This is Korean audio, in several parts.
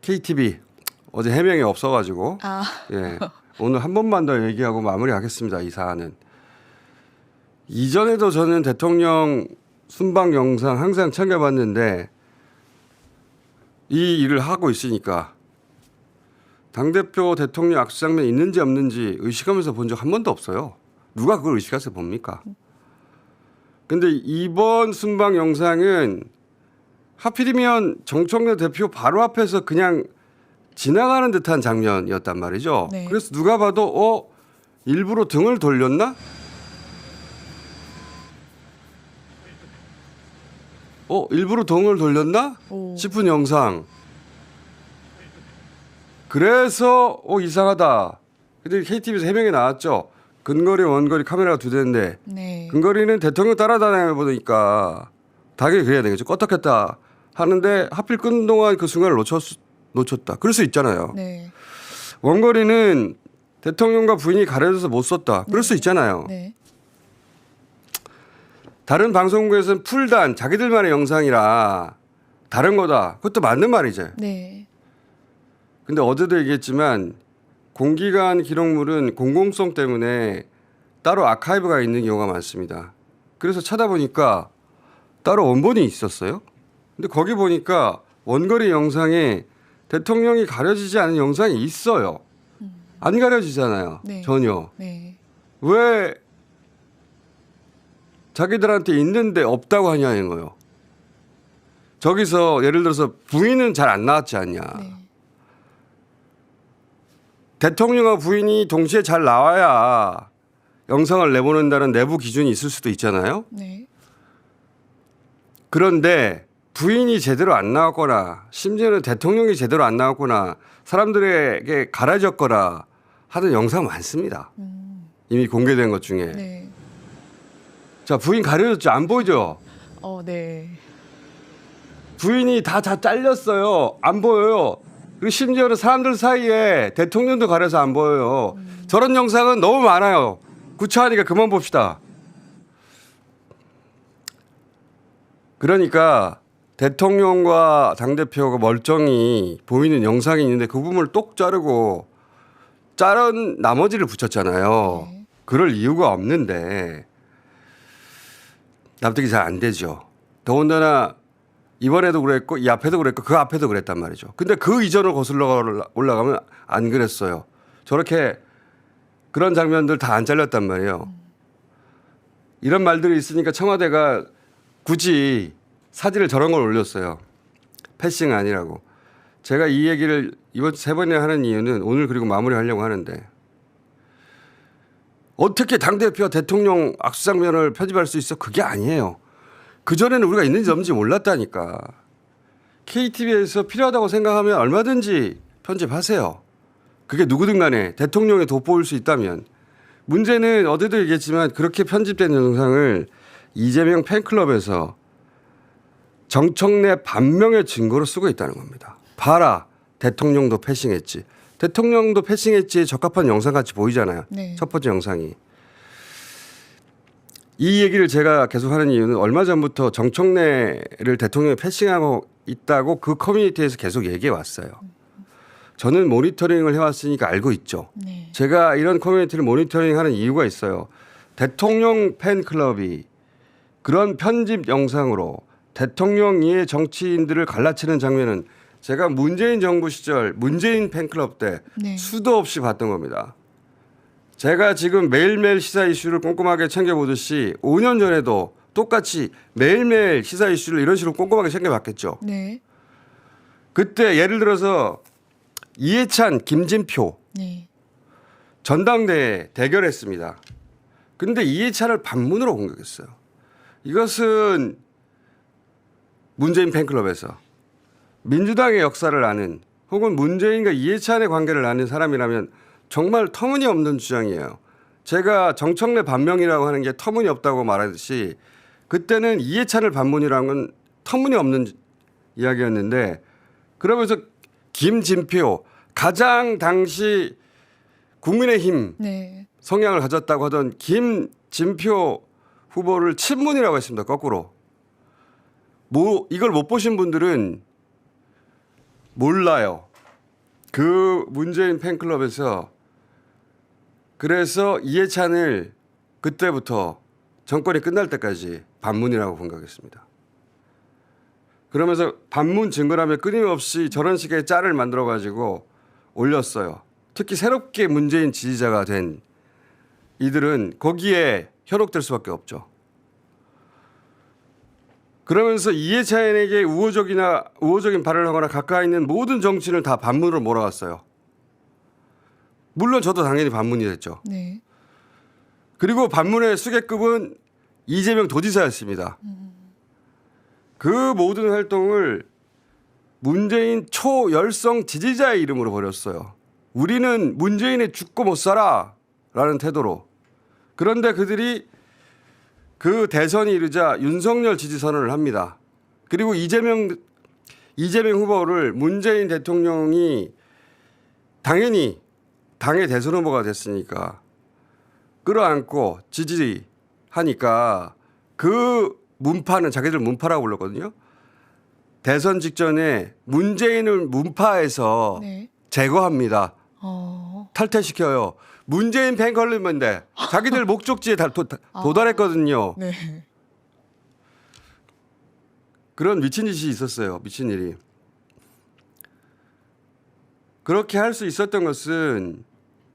KTV 어제 해명이 없어가지고 예, 오늘 한 번만 더 얘기하고 마무리하겠습니다. 이 사안은. 이전에도 저는 대통령 순방 영상 항상 챙겨봤는데 이 일을 하고 있으니까 당대표 대통령 악수 장면 있는지 없는지 의식하면서 본 적 한 번도 없어요. 누가 그걸 의식해서 봅니까? 근데 이번 순방 영상은 하필이면 정청래 대표 바로 앞에서 그냥 지나가는 듯한 장면이었단 말이죠. 네. 그래서 누가 봐도 일부러 등을 돌렸나? 일부러 등을 돌렸나? 오. 싶은 영상. 그래서 이상하다. 근데 KTV에서 해명이 나왔죠. 근거리 원거리 카메라가 두 대인데 네. 근거리는 대통령 따라다녀 보니까 당연히 그래야 되겠죠. 껐다켰다 하는데 하필 끈 동안 그 순간을 놓쳤다. 그럴 수 있잖아요. 네. 원거리는 대통령과 부인이 가려져서 못 썼다. 그럴 수 있잖아요. 네. 다른 방송국에서는 풀단 자기들만의 영상이라 다른 거다. 그것도 맞는 말이죠. 네. 근데 어제도 얘기했지만 공기관 기록물은 공공성 때문에 따로 아카이브가 있는 경우가 많습니다. 그래서 찾아보니까 따로 원본이 있었어요. 근데 거기 보니까 원거리 영상에 대통령이 가려지지 않은 영상이 있어요. 안 가려지잖아요. 네. 전혀. 네. 왜 자기들한테 있는데 없다고 하냐는 거예요. 저기서 예를 들어서 부인은 잘 안 나왔지 않냐. 네. 대통령과 부인이 동시에 잘 나와야 영상을 내보낸다는 내부 기준이 있을 수도 있잖아요. 네. 그런데 부인이 제대로 안 나왔거나 심지어는 대통령이 제대로 안 나왔거나 사람들에게 가려졌거나 하는 영상 많습니다. 이미 공개된 것 중에. 네. 자, 부인 가려졌죠? 안 보이죠? 네. 부인이 다 잘렸어요. 안 보여요. 그리고 심지어는 사람들 사이에 대통령도 가려서 안 보여요. 저런 영상은 너무 많아요. 구차하니까 그만 봅시다. 그러니까 대통령과 당대표가 멀쩡히 보이는 영상이 있는데 그 부분을 똑 자르고 자른 나머지를 붙였잖아요. 네. 그럴 이유가 없는데 납득이 잘 안 되죠. 더군다나 이번에도 그랬고 이 앞에도 그랬고 그 앞에도 그랬단 말이죠. 근데 그 이전을 거슬러 올라가면 안 그랬어요. 저렇게 그런 장면들 다 안 잘렸단 말이에요. 이런 말들이 있으니까 청와대가 굳이 사진을 저런 걸 올렸어요. 패싱 아니라고. 제가 이 얘기를 이번 세 번이나 하는 이유는 오늘 그리고 마무리하려고 하는데 어떻게 당대표 대통령 악수 장면을 편집할 수 있어? 그게 아니에요. 그전에는 우리가 있는지 없는지 몰랐다니까. KTV에서 필요하다고 생각하면 얼마든지 편집하세요. 그게 누구든 간에 대통령이 돋보일 수 있다면. 문제는 어제도 얘기했지만 그렇게 편집된 영상을 이재명 팬클럽에서 정청래 반명의 증거로 쓰고 있다는 겁니다. 봐라. 대통령도 패싱했지. 대통령도 패싱했지에 적합한 영상 같이 보이잖아요. 네. 첫 번째 영상이. 이 얘기를 제가 계속 하는 이유는 얼마 전부터 정청래를 대통령이 패싱하고 있다고 그 커뮤니티에서 계속 얘기해 왔어요. 저는 모니터링을 해왔으니까 알고 있죠. 네. 제가 이런 커뮤니티를 모니터링하는 이유가 있어요. 대통령 팬클럽이 그런 편집 영상으로 대통령 이외 정치인들을 갈라치는 장면은 제가 문재인 정부 시절 문재인 팬클럽 때 네. 수도 없이 봤던 겁니다. 제가 지금 매일매일 시사 이슈를 꼼꼼하게 챙겨보듯이 5년 전에도 똑같이 매일매일 시사 이슈를 이런 식으로 꼼꼼하게 챙겨봤겠죠. 네. 그때 예를 들어서 이해찬, 김진표 네. 전당대회 대결했습니다. 근데 이해찬을 반문으로 공격했어요. 이것은 문재인 팬클럽에서 민주당의 역사를 아는 혹은 문재인과 이해찬의 관계를 아는 사람이라면 정말 터무니없는 주장이에요. 제가 정청래 반명이라고 하는 게 터무니없다고 말하듯이 그때는 이해찬을 반문이라는 건 터무니없는 이야기였는데 그러면서 김진표 가장 당시 국민의힘 네. 성향을 가졌다고 하던 김진표 후보를 친문이라고 했습니다. 거꾸로. 이걸 못 보신 분들은 몰라요. 그 문재인 팬클럽에서 그래서 이해찬을 그때부터 정권이 끝날 때까지 반문이라고 공격했습니다. 그러면서 반문 증거라며 끊임없이 저런 식의 짤을 만들어 가지고 올렸어요. 특히 새롭게 문재인 지지자가 된 이들은 거기에 현혹될 수밖에 없죠. 그러면서 이해찬에게 우호적인 발언을 하거나 가까이 있는 모든 정치인을 다 반문으로 몰아갔어요. 물론 저도 당연히 반문이 됐죠. 네. 그리고 반문의 수계급은 이재명 도지사였습니다. 그 모든 활동을 문재인 초열성 지지자의 이름으로 벌였어요. 우리는 문재인이 죽고 못 살아 라는 태도로. 그런데 그들이 그 대선이 이르자 윤석열 지지 선언을 합니다. 그리고 이재명 후보를 문재인 대통령이 당연히 당의 대선 후보가 됐으니까 끌어안고 지지하니까 그 문파는 자기들 문파라고 불렀거든요. 대선 직전에 문재인을 문파에서 네. 제거합니다. 어. 탈퇴시켜요. 문재인 팬클럽인데 자기들 목적지에 도달했거든요. 네. 그런 미친 짓이 있었어요. 미친 일이. 그렇게 할 수 있었던 것은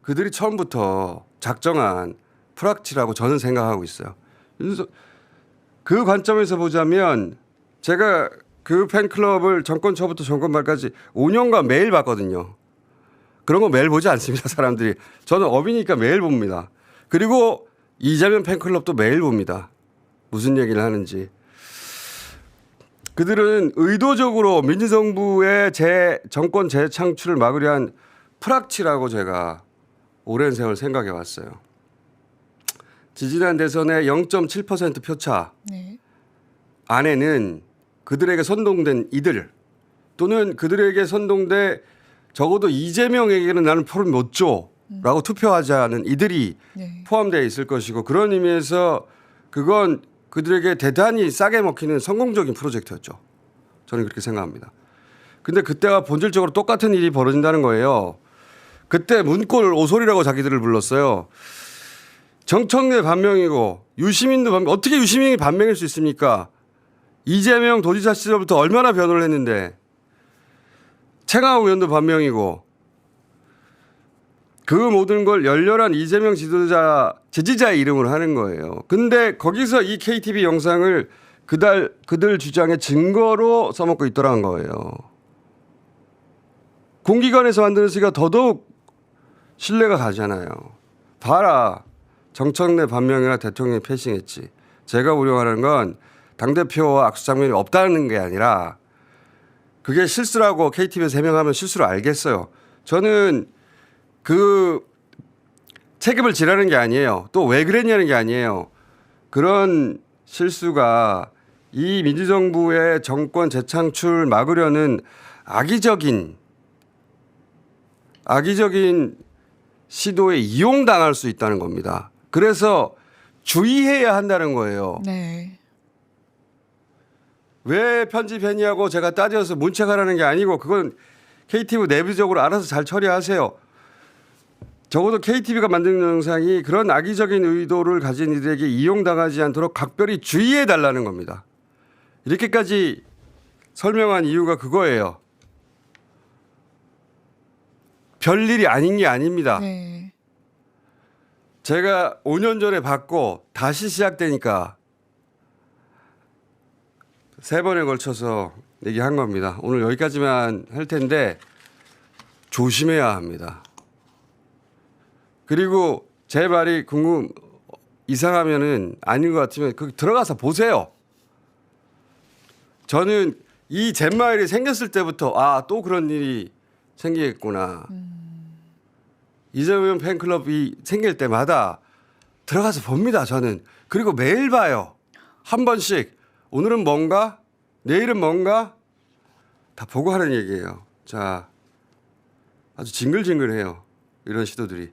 그들이 처음부터 작정한 프락치라고 저는 생각하고 있어요. 그 관점에서 보자면 제가 그 팬클럽을 정권 초부터 정권 말까지 5년간 매일 봤거든요. 그런 거 매일 보지 않습니다. 사람들이. 저는 업이니까 매일 봅니다. 그리고 이재명 팬클럽도 매일 봅니다. 무슨 얘기를 하는지. 그들은 의도적으로 민주정부의 정권 재창출을 막으려 한 프락치라고 제가 오랜 세월 생각해 왔어요. 지지난 대선의 0.7% 표차 네. 안에는 그들에게 선동된 이들 또는 그들에게 선동돼 적어도 이재명에게는 나는 표를 못 줘라고 투표하자는 이들이 네. 포함되어 있을 것이고 그런 의미에서 그건 그들에게 대단히 싸게 먹히는 성공적인 프로젝트였죠. 저는 그렇게 생각합니다. 근데 그때와 본질적으로 똑같은 일이 벌어진다는 거예요. 그때 문골 오소리라고 자기들을 불렀어요. 정청래 반명이고 유시민도 반명. 어떻게 유시민이 반명일 수 있습니까? 이재명 도지사 시절부터 얼마나 변호를 했는데 최강욱 의원도 반명이고 그 모든 걸 열렬한 이재명 지지자의 이름으로 하는 거예요. 근데 거기서 이 KTV 영상을 그들 주장의 증거로 써먹고 있더라는 거예요. 공기관에서 만드는 시가 더더욱 신뢰가 가잖아요. 봐라. 정청래 반명이나 대통령이 패싱했지. 제가 우려하는 건 당대표와 악수 장면이 없다는 게 아니라 그게 실수라고 KTV에서 해명하면 실수로 알겠어요. 저는 그 책임을 지라는 게 아니에요. 또 왜 그랬냐는 게 아니에요. 그런 실수가 이 민주정부의 정권 재창출 막으려는 악의적인 시도에 이용당할 수 있다는 겁니다. 그래서 주의해야 한다는 거예요. 네. 왜 편집했냐고 제가 따져서 문책하라는 게 아니고 그건 KTV 내부적으로 알아서 잘 처리하세요. 적어도 KTV가 만든 영상이 그런 악의적인 의도를 가진 이들에게 이용당하지 않도록 각별히 주의해 달라는 겁니다. 이렇게까지 설명한 이유가 그거예요. 별일이 아닌 게 아닙니다. 네. 제가 5년 전에 받고 다시 시작되니까 3번에 걸쳐서 얘기한 겁니다. 오늘 여기까지만 할 텐데 조심해야 합니다. 그리고 제 말이 이상하면은 아닌 것 같으면 거기 들어가서 보세요. 저는 이 젠마일이 생겼을 때부터 또 그런 일이 생기겠구나. 이재명 팬클럽이 생길 때마다 들어가서 봅니다. 저는. 그리고 매일 봐요. 한 번씩. 오늘은 뭔가 내일은 뭔가 다 보고 하는 얘기예요. 자, 아주 징글징글해요. 이런 시도들이.